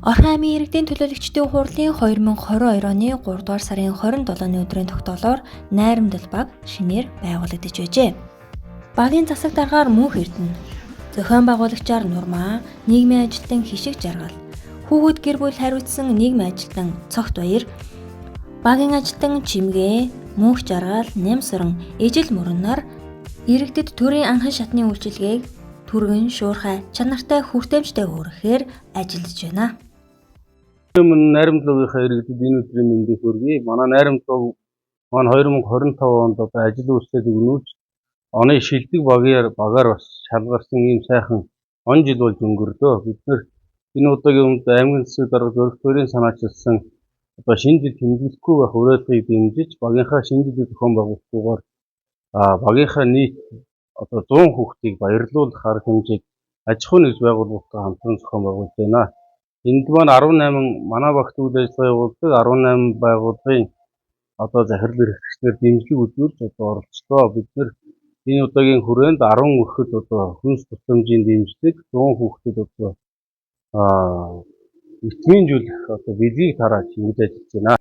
Орхон аймгийн иргэдийн төлөөлөгчдийн хурлын 2022 оны 3 дугаар сарын 27-ны өдрийн тогтоолоор найрамдал баг шинээр байгуулагдаж байжээ. Багийн засаг даргаар Мөнх Эрдэнэ, зохион байгуулагчаар Нурмаа, нийгмийн ажилтан Хишиг Жаргал, хүүхэд гэр бүл хариуцсан нийгмийн ажилтан Цогт Баяр, багийн ажилтан Чимгээ, Мөнх Жаргал, Нямсран, Ижил Мөрөн нар иргэдэд төрийн анхан шатны үйлчилгээг түргэн шуурхай чанартай хүртээмжтэй хүргэхээр ажиллаж байна. Найрамдлогынхаа иргэдэд энэ өдрийн мэндийг хүргэе. Манай найрамдлог 2025 онд ажил үйлчлэлийг өгнөж оны шилдэг багаар бас шалгарсан ийм сайхан он жил болж өнгөрлөө. Бид нэр энэ удаагийн өмнөд аймгийн засаг дарга зөрөгчдийн санаачилсан шинэ жил тэмдэглэхгүй байх уриалгыг дэмжиж багийнхаа шинэ жилийн зохион байгуулалтаар багийнхаа нийт 100 хүүхдийг баярлуулах арга хэмжээг аж ахуй нэгж байгууллагатай хамтран зохион байгуулж байна. Энд маань 18 манай багт үйл ажиллагаа явуулдаг 18 байгууллагын захирал эрхлэгчнэр дэмжлэг үзүүлж оролцлоо. Бид нэр энэ удаагийн хүрээнд 10 өрхөд хүнс тусламжийн дэмжлэг 100 хүүхдэд эцмийн зүйл билгийг тарааж ингэж ажиллаж байна.